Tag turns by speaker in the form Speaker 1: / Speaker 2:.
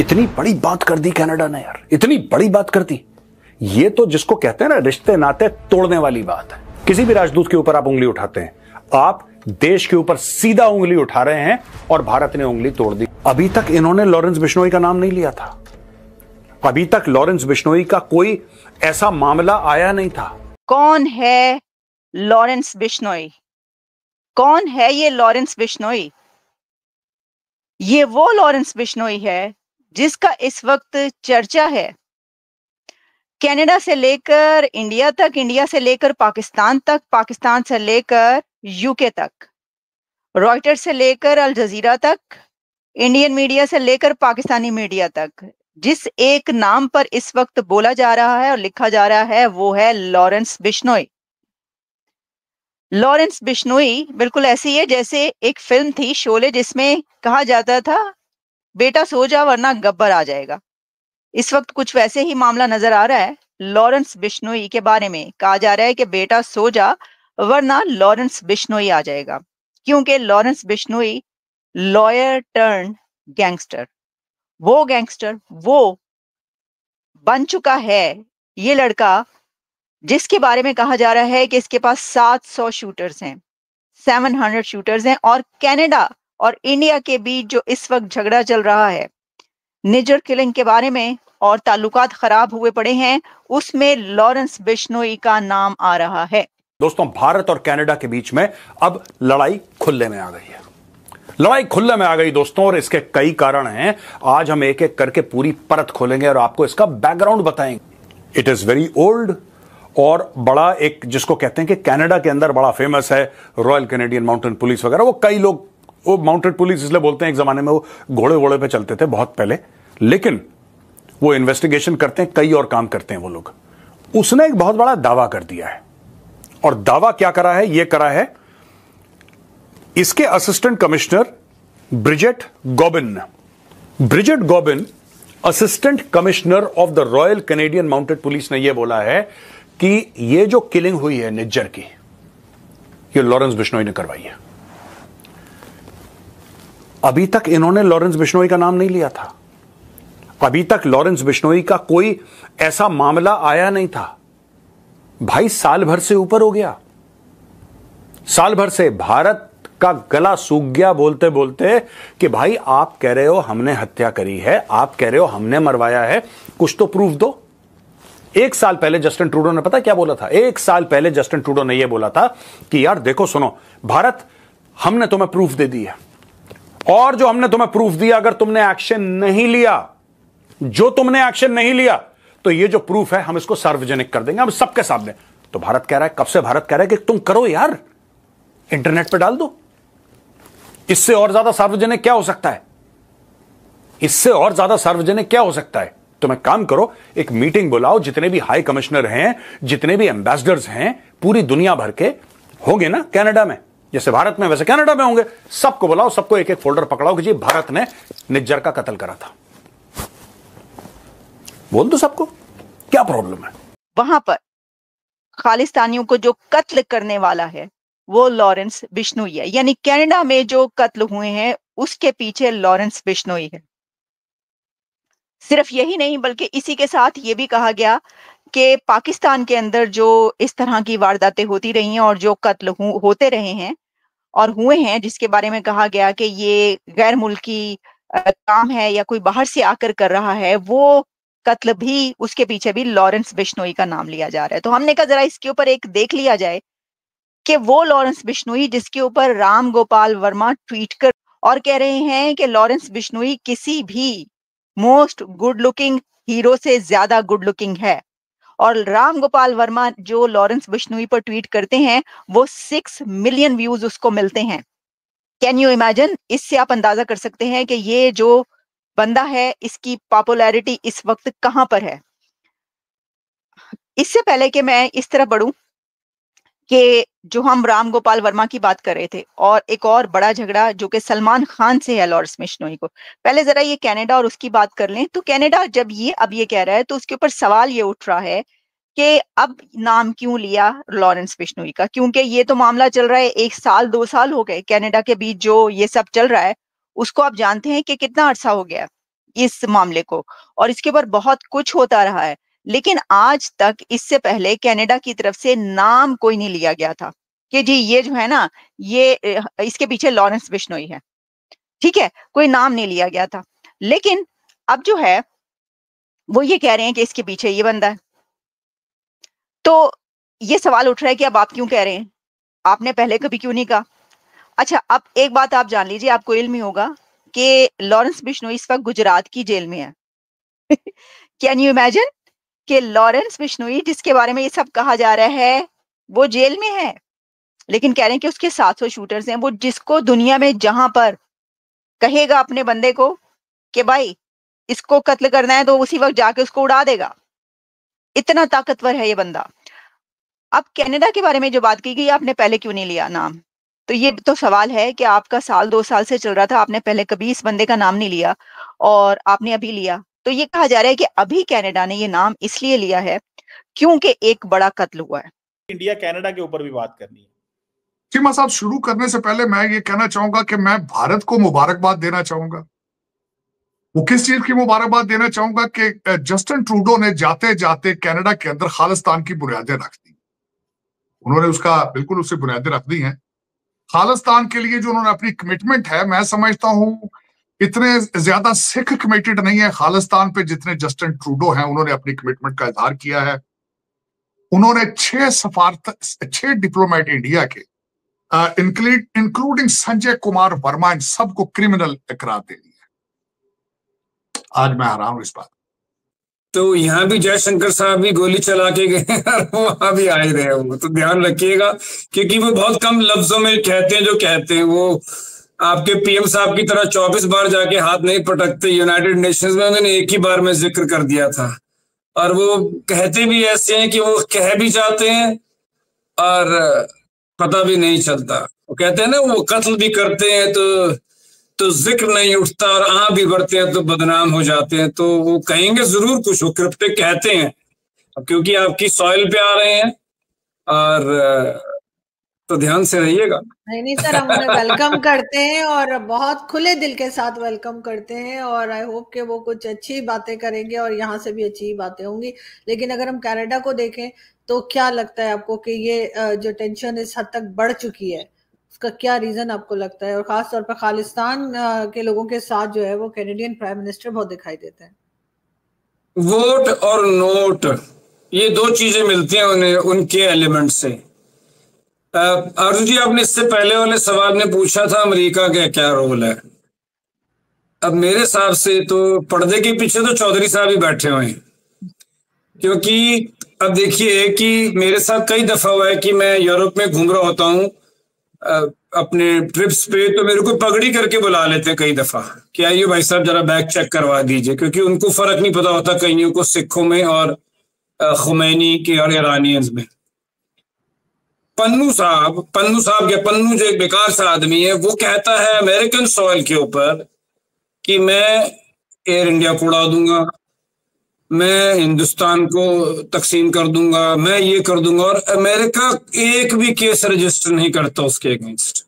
Speaker 1: इतनी बड़ी बात कर दी कनाडा ने यार, इतनी बड़ी बात कर दी। ये तो जिसको कहते हैं ना रिश्ते नाते तोड़ने वाली बात है। किसी भी राजदूत के ऊपर आप उंगली उठाते हैं, आप देश के ऊपर सीधा उंगली उठा रहे हैं और भारत ने उंगली तोड़ दी। अभी तक इन्होंने लॉरेंस बिश्नोई का नाम नहीं लिया था। अभी तक लॉरेंस बिश्नोई का कोई ऐसा मामला आया नहीं था।
Speaker 2: कौन है लॉरेंस बिश्नोई? कौन है ये लॉरेंस बिश्नोई? ये वो लॉरेंस बिश्नोई है जिसका इस वक्त चर्चा है। कनाडा से लेकर इंडिया तक, इंडिया से लेकर पाकिस्तान तक, पाकिस्तान से लेकर यूके तक, रॉयटर्स से लेकर अल जजीरा तक, इंडियन मीडिया से लेकर पाकिस्तानी मीडिया तक, जिस एक नाम पर इस वक्त बोला जा रहा है और लिखा जा रहा है वो है लॉरेंस बिश्नोई। लॉरेंस बिश्नोई बिल्कुल ऐसी है जैसे एक फिल्म थी शोले, जिसमें कहा जाता था बेटा सो जा वरना गब्बर आ जाएगा। इस वक्त कुछ वैसे ही मामला नजर आ रहा है। लॉरेंस बिश्नोई के बारे में कहा जा रहा है कि बेटा सो जा वरना लॉरेंस बिश्नोई आ जाएगा, क्योंकि Lawrence Bishnoi lawyer turn gangster, वो बन चुका है ये लड़का जिसके बारे में कहा जा रहा है कि इसके पास 700 शूटर्स हैं, 700 शूटर्स हैं। और कनाडा और इंडिया के बीच जो इस वक्त झगड़ा चल रहा है निजर किलिंग के बारे में और ताल्लुकात खराब हुए पड़े हैं, उसमें लॉरेंस बिश्नोई का नाम आ रहा है।
Speaker 1: दोस्तों, भारत और कनाडा के बीच में अब लड़ाई खुले में आ गई है। लड़ाई खुले में आ गई दोस्तों, और इसके कई कारण हैं। आज हम एक एक करके पूरी परत खोलेंगे और आपको इसका बैकग्राउंड बताएंगे। इट इज वेरी ओल्ड और बड़ा, एक जिसको कहते हैं कि कनाडा के अंदर बड़ा फेमस है रॉयल कैनेडियन माउंटेन पुलिस वगैरह। वो कई लोग वो माउंटेन पुलिस इसलिए बोलते हैं, एक जमाने में वो घोड़े वोड़े पे चलते थे बहुत पहले, लेकिन वो इन्वेस्टिगेशन करते हैं, कई और काम करते हैं वो लोग। उसने एक बहुत बड़ा दावा कर दिया है, और दावा क्या करा है? ये करा है इसके असिस्टेंट कमिश्नर ब्रिजेट गॉबिन ने। Brigitte Gauvin, assistant commissioner of the Royal Canadian Mounted Police, ने यह बोला है कि ये जो किलिंग हुई है निज्जर की, ये लॉरेंस बिश्नोई ने करवाई है। अभी तक इन्होंने लॉरेंस बिश्नोई का नाम नहीं लिया था। अभी तक लॉरेंस बिश्नोई का कोई ऐसा मामला आया नहीं था। भाई साल भर से ऊपर हो गया, साल भर से भारत का गला सूख गया बोलते बोलते कि भाई आप कह रहे हो हमने हत्या करी है, आप कह रहे हो हमने मरवाया है, कुछ तो प्रूफ दो। एक साल पहले जस्टिन ट्रूडो ने पता क्या बोला था? एक साल पहले जस्टिन ट्रूडो ने यह बोला था कि यार देखो सुनो भारत, हमने तुम्हें प्रूफ दे दी है, और जो हमने तुम्हें प्रूफ दिया, अगर तुमने एक्शन नहीं लिया, जो तुमने एक्शन नहीं लिया, तो ये जो प्रूफ है हम इसको सार्वजनिक कर देंगे, हम सबके सामने। तो भारत कह रहा है, कब से भारत कह रहा है कि तुम करो यार, इंटरनेट पे डाल दो। इससे और ज्यादा सार्वजनिक क्या हो सकता है? इससे और ज्यादा सार्वजनिक क्या हो सकता है? तुम एक काम करो, एक मीटिंग बुलाओ, जितने भी हाई कमिश्नर हैं, जितने भी एम्बेसडर्स हैं, पूरी दुनिया भर के होंगे ना कनाडा में, जैसे भारत में वैसे कनाडा में होंगे, सबको बुलाओ, सबको एक एक फोल्डर पकड़ाओ कि जी भारत ने निज्जर का कत्ल करा था। बोल दो सबको, क्या प्रॉब्लम है?
Speaker 2: वहां पर खालिस्तानियों को जो कत्ल करने वाला है वो लॉरेंस बिश्नोई है। यानी कनाडा में जो कत्ल हुए हैं उसके पीछे लॉरेंस बिश्नोई है। सिर्फ यही नहीं, बल्कि इसी के साथ ये भी कहा गया कि पाकिस्तान के अंदर जो इस तरह की वारदातें होती रही हैं और जो कत्ल होते रहे हैं और हुए हैं, जिसके बारे में कहा गया कि ये गैर मुल्की काम है या कोई बाहर से आकर कर रहा है, वो कत्ल भी, उसके पीछे भी लॉरेंस बिश्नोई का नाम लिया जा रहा है। तो हमने कहा जरा इसके ऊपर एक देख लिया जाए कि वो लॉरेंस बिश्नोई जिसके ऊपर राम गोपाल वर्मा ट्वीट कर और कह रहे हैं कि लॉरेंस बिश्नोई किसी भी मोस्ट गुड लुकिंग हीरो से ज्यादा गुड लुकिंग है, और राम गोपाल वर्मा जो लॉरेंस बिश्नोई पर ट्वीट करते हैं वो 6 मिलियन व्यूज उसको मिलते हैं। Can you imagine? इससे आप अंदाजा कर सकते हैं कि ये जो बंदा है इसकी पॉपुलैरिटी इस वक्त कहां पर है। इससे पहले कि मैं इस तरह बढ़ूं कि जो हम राम गोपाल वर्मा की बात कर रहे थे, और एक और बड़ा झगड़ा जो कि सलमान खान से है लॉरेंस बिश्नोई को, पहले जरा ये कनाडा और उसकी बात कर लें। तो कनाडा जब ये अब ये कह रहा है तो उसके ऊपर सवाल ये उठ रहा है कि अब नाम क्यों लिया लॉरेंस बिश्नोई का, क्योंकि ये तो मामला चल रहा है 1 साल 2 साल हो गए कनाडा के बीच जो ये सब चल रहा है, उसको आप जानते हैं कि कितना अरसा हो गया। इस मामले को, और इसके ऊपर बहुत कुछ होता रहा है, लेकिन आज तक इससे पहले कनाडा की तरफ से नाम कोई नहीं लिया गया था कि जी ये जो है ना, ये इसके पीछे लॉरेंस बिश्नोई है। ठीक है, कोई नाम नहीं लिया गया था। लेकिन अब जो है वो ये कह रहे हैं कि इसके पीछे ये बंदा है। तो ये सवाल उठ रहा है कि अब आप क्यों कह रहे हैं, आपने पहले कभी क्यों नहीं कहा? अच्छा, अब एक बात आप जान लीजिए, आपको इल्म ही होगा कि लॉरेंस बिश्नोई इस वक्त गुजरात की जेल में है। कैन यू इमेजिन कि लॉरेंस बिश्नोई, जिसके बारे में ये सब कहा जा रहा है, वो जेल में है, लेकिन कह रहे हैं कि उसके 700 शूटर्स हैं। वो जिसको दुनिया में जहां पर कहेगा अपने बंदे को कि भाई इसको कत्ल करना है, तो उसी वक्त जाके उसको उड़ा देगा। इतना ताकतवर है ये बंदा। अब कनाडा के बारे में जो बात की गई, आपने पहले क्यों नहीं लिया नाम? तो ये तो सवाल है कि आपका साल 2 साल से चल रहा था, आपने पहले कभी इस बंदे का नाम नहीं लिया और आपने अभी लिया। तो ये कहा जा रहा है कि अभी कनाडा ने ये नाम इसलिए लिया है क्योंकि एक बड़ा कत्ल हुआ है।
Speaker 3: इंडिया कनाडा के ऊपर भी बात करनी है।
Speaker 4: चीमा साहब, शुरू करने से पहले मैं ये कहना चाहूंगा कि मैं भारत को मुबारकबाद देना चाहूंगा। वो किस चीज की मुबारकबाद देना चाहूंगा कि जस्टिन ट्रूडो ने जाते जाते कनाडा के अंदर खालिस्तान की बुनियादें रख दी। उन्होंने उसका बिल्कुल उससे बुनियादें रख दी हैं। खालिस्तान के लिए जो उन्होंने अपनी कमिटमेंट है, मैं समझता हूं इतने ज्यादा सिख कमिटेड नहीं है खालिस्तान पे जितने जस्टिन ट्रूडो हैं। उन्होंने अपनी कमिटमेंट का इजहार किया है। उन्होंने 6 डिप्लोमेट इंडिया के इंक्लूडिंग संजय कुमार वर्मा, इन सबको क्रिमिनल करार दे दिया। आज मैं हैरान हूं इस बात।
Speaker 5: तो यहाँ भी जयशंकर साहब भी गोली चला के गए वहां भी आए रहे हैं वो, तो ध्यान रखिएगा, क्योंकि वो बहुत कम लफ्जों में कहते हैं जो कहते हैं। वो आपके पीएम साहब की तरह 24 बार जाके हाथ नहीं पटकते। यूनाइटेड नेशंस में उन्होंने एक ही बार में जिक्र कर दिया था, और वो कहते भी ऐसे हैं कि वो कह भी जाते हैं और पता भी नहीं चलता। वो कहते हैं ना, वो कत्ल भी करते हैं तो जिक्र नहीं उठता, और आं भी बढ़ते हैं तो बदनाम हो जाते हैं। तो वो कहेंगे जरूर कुछ, वो क्रिप्टिक कहते हैं, क्योंकि आपकी सॉइल पे आ रहे हैं, और तो ध्यान से रहिएगा।
Speaker 6: नहीं सर, हम उन्हें वेलकम करते हैं और बहुत खुले दिल के साथ वेलकम करते हैं, और आई होप कि वो कुछ अच्छी बातें करेंगे और यहाँ से भी अच्छी बातें होंगी। लेकिन अगर हम कनाडा को देखें तो क्या लगता है आपको कि ये जो टेंशन इस हद तक बढ़ चुकी है, उसका क्या रीजन आपको लगता है? और खास तौर पर खालिस्तान के लोगों के साथ जो है वो कैनेडियन प्राइम मिनिस्टर बहुत दिखाई देते हैं।
Speaker 5: वोट और नोट, ये दो चीजें मिलती हैं उन्हें उनके एलिमेंट से। अर्जुन जी, आपने इससे पहले वाले सवाल में पूछा था अमेरिका का क्या रोल है। अब मेरे हिसाब से तो पर्दे के पीछे तो चौधरी साहब ही बैठे हुए हैं, क्योंकि अब देखिए कि मेरे साथ कई दफा हुआ है कि मैं यूरोप में घूम रहा होता हूँ अपने ट्रिप्स पे, तो मेरे को पगड़ी करके बुला लेते हैं कई दफा कि आइए भाई साहब जरा बैग चेक करवा दीजिए, क्योंकि उनको फर्क नहीं पता होता कईयों को सिखों में और खुमैनी के और ईरानियंस में। पन्नू जो एक बेकार सा आदमी है, वो कहता है अमेरिकन सॉइल के ऊपर कि मैं एयर इंडिया को उड़ा दूंगा, मैं हिंदुस्तान को तकसीम कर दूंगा, मैं ये कर दूंगा, और अमेरिका एक भी केस रजिस्टर नहीं करता उसके अगेंस्ट।